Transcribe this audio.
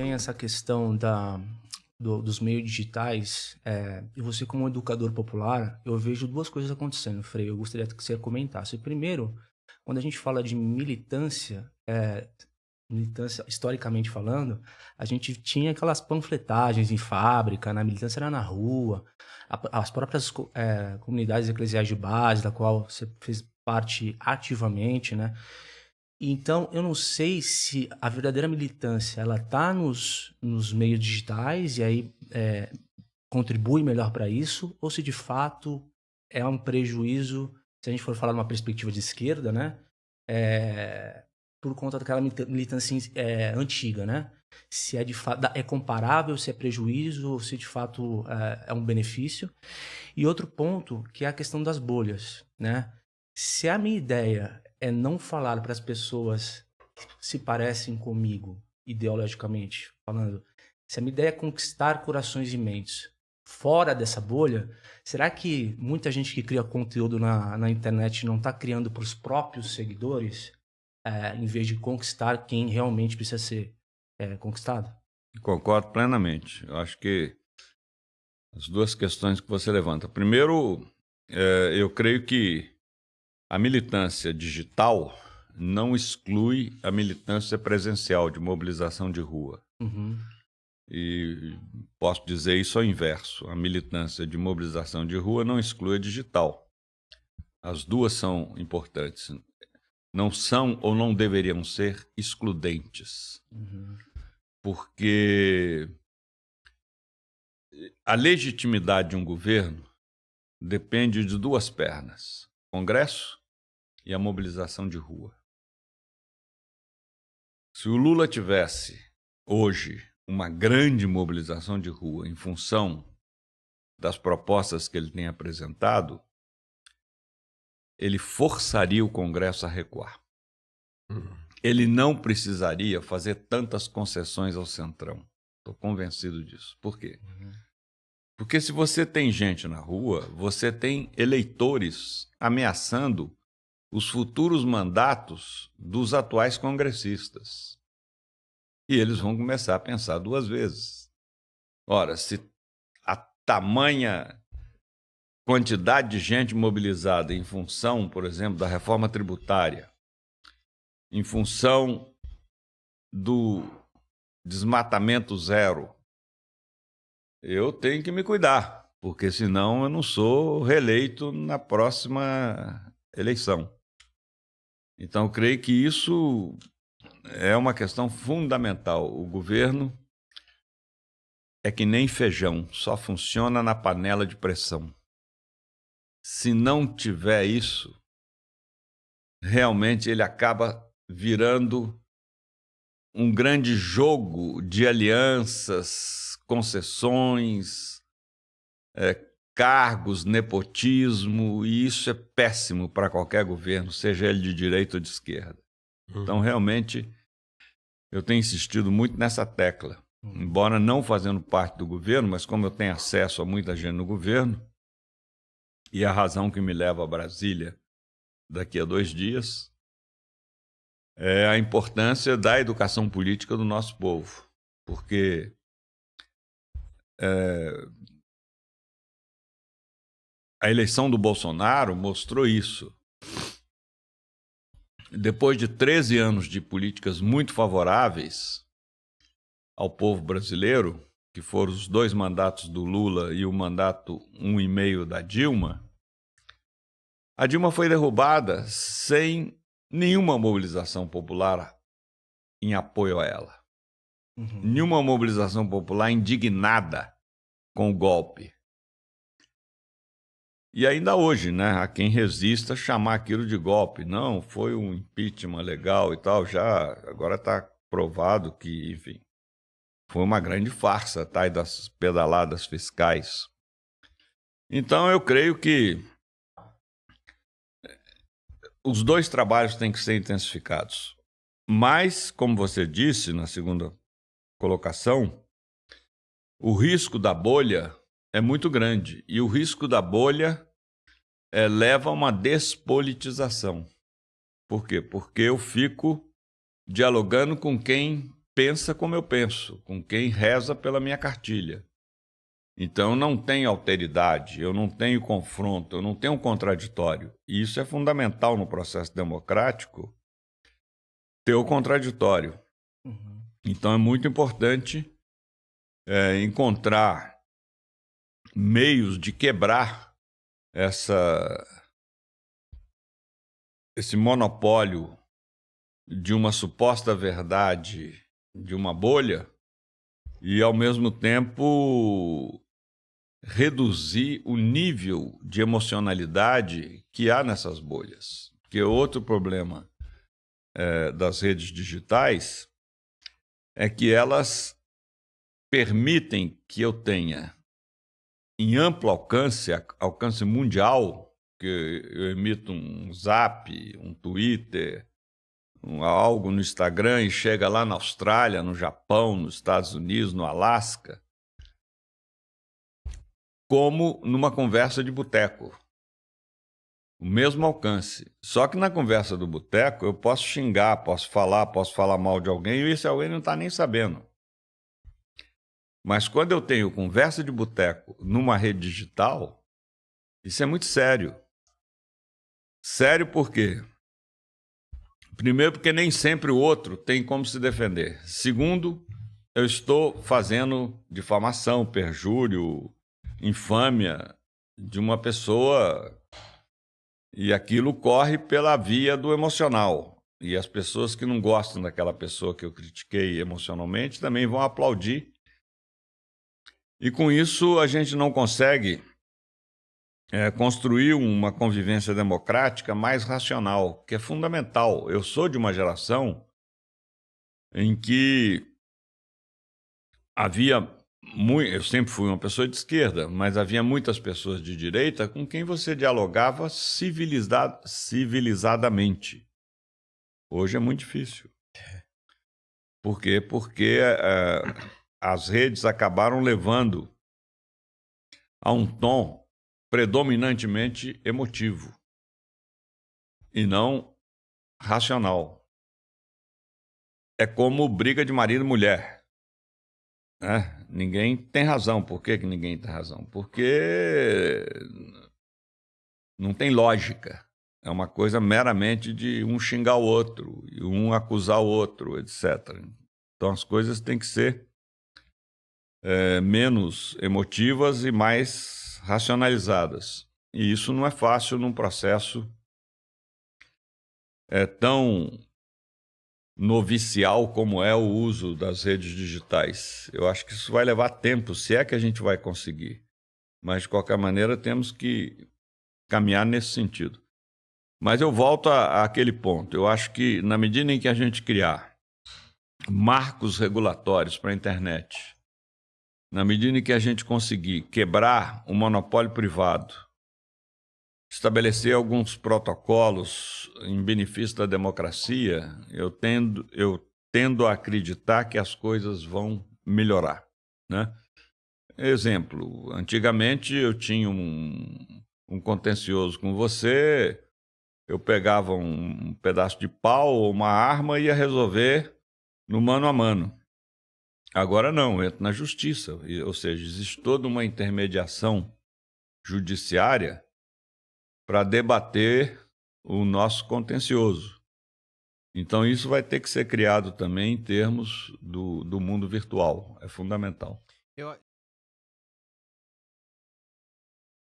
tem essa questão dos meios digitais, e você como educador popular, eu vejo duas coisas acontecendo, Frei, eu gostaria que você comentasse. Primeiro, quando a gente fala de militância, militância, historicamente falando, a gente tinha aquelas panfletagens em fábrica, na militância era na rua, as próprias comunidades eclesiais de base, da qual você fez parte ativamente, né? Então, eu não sei se a verdadeira militância ela tá nos meios digitais e aí contribui melhor para isso, ou se de fato é um prejuízo, se a gente for falar numa perspectiva de esquerda, né? Por conta daquela militância antiga, né? Se é de fato é comparável, se é prejuízo, ou se de fato é um benefício. E outro ponto, que é a questão das bolhas, né? Se a minha ideia é não falar para as pessoas que se parecem comigo, ideologicamente falando, se a minha ideia é conquistar corações e mentes fora dessa bolha, será que muita gente que cria conteúdo na internet não está criando para os próprios seguidores, em vez de conquistar quem realmente precisa ser conquistado? Concordo plenamente. Eu acho que as duas questões que você levanta. Primeiro, eu creio que a militância digital não exclui a militância presencial, de mobilização de rua. Uhum. E posso dizer isso ao inverso. A militância de mobilização de rua não exclui a digital. As duas são importantes. Não são ou não deveriam ser excludentes. Uhum. Porque a legitimidade de um governo depende de duas pernas: o Congresso e a mobilização de rua. Se o Lula tivesse hoje uma grande mobilização de rua em função das propostas que ele tem apresentado, ele forçaria o Congresso a recuar. Ele não precisaria fazer tantas concessões ao Centrão. Estou convencido disso. Por quê? Porque se você tem gente na rua, você tem eleitores ameaçando os futuros mandatos dos atuais congressistas. E eles vão começar a pensar duas vezes. Ora, se a tamanha quantidade de gente mobilizada em função, por exemplo, da reforma tributária, em função do desmatamento zero, eu tenho que me cuidar, porque senão eu não sou reeleito na próxima eleição. Então, eu creio que isso é uma questão fundamental. O governo é que nem feijão, só funciona na panela de pressão. Se não tiver isso, realmente ele acaba virando um grande jogo de alianças, concessões, cargos, nepotismo, e isso é péssimo para qualquer governo, seja ele de direita ou de esquerda. Então, realmente, eu tenho insistido muito nessa tecla. Embora não fazendo parte do governo, mas como eu tenho acesso a muita gente no governo, e a razão que me leva a Brasília daqui a 2 dias é a importância da educação política do nosso povo. Porque a eleição do Bolsonaro mostrou isso. Depois de 13 anos de políticas muito favoráveis ao povo brasileiro, que foram os 2 mandatos do Lula e o mandato 1,5 da Dilma, a Dilma foi derrubada sem nenhuma mobilização popular em apoio a ela. Nenhuma mobilização popular indignada com o golpe. E ainda hoje, né, há quem resista chamar aquilo de golpe. Não, foi um impeachment legal e tal, já agora está provado que, enfim, foi uma grande farsa, tá, e das pedaladas fiscais. Então eu creio que os 2 trabalhos têm que ser intensificados. Mas, como você disse na segunda colocação, o risco da bolha é muito grande. E o risco da bolha leva a uma despolitização. Por quê? Porque eu fico dialogando com quem pensa como eu penso, com quem reza pela minha cartilha. Então, não tem alteridade, eu não tenho confronto, eu não tenho contraditório. E isso é fundamental no processo democrático, ter o contraditório. Uhum. Então, é muito importante encontrar meios de quebrar esse monopólio de uma suposta verdade de uma bolha e, ao mesmo tempo, reduzir o nível de emocionalidade que há nessas bolhas. Porque outro problema das redes digitais é que elas permitem que eu tenha em amplo alcance, alcance mundial, que eu emito um Zap, um Twitter, algo no Instagram e chega lá na Austrália, no Japão, nos Estados Unidos, no Alasca, como numa conversa de boteco. O mesmo alcance. Só que na conversa do boteco eu posso xingar, posso falar mal de alguém e esse alguém não está nem sabendo. Mas quando eu tenho conversa de boteco numa rede digital, isso é muito sério. Sério por quê? Primeiro, porque nem sempre o outro tem como se defender. Segundo, eu estou fazendo difamação, perjúrio, infâmia de uma pessoa e aquilo corre pela via do emocional. E as pessoas que não gostam daquela pessoa que eu critiquei emocionalmente também vão aplaudir. E com isso a gente não consegue construir uma convivência democrática mais racional, que é fundamental. Eu sou de uma geração em que eu sempre fui uma pessoa de esquerda, mas havia muitas pessoas de direita com quem você dialogava civilizadamente. Hoje é muito difícil. Por quê? Porque as redes acabaram levando a um tom predominantemente emotivo e não racional. É como briga de marido e mulher. Ninguém tem razão. Por que ninguém tem razão? Porque não tem lógica. É uma coisa meramente de um xingar o outro, e um acusar o outro, etc. Então as coisas têm que ser menos emotivas e mais racionalizadas. E isso não é fácil num processo tão novicial como é o uso das redes digitais. Eu acho que isso vai levar tempo, se é que a gente vai conseguir. Mas, de qualquer maneira, temos que caminhar nesse sentido. Mas eu volto àquele ponto. Eu acho que, na medida em que a gente criar marcos regulatórios para a internet, na medida em que a gente conseguir quebrar o monopólio privado, estabelecer alguns protocolos em benefício da democracia, eu tendo a acreditar que as coisas vão melhorar, né? Exemplo, antigamente eu tinha um contencioso com você, eu pegava um pedaço de pau ou uma arma e ia resolver no mano a mano. Agora não, eu entro na justiça, ou seja, existe toda uma intermediação judiciária para debater o nosso contencioso. Então, isso vai ter que ser criado também em termos do mundo virtual. É fundamental.